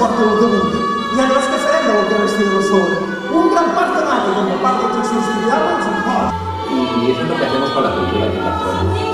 portano dovunque. Gli hanno la stessa renda oltre al vestire lo sole. Un gran parto nato como parte del sensibilidad en su. Y eso es lo que hacemos con la cultura de la zona.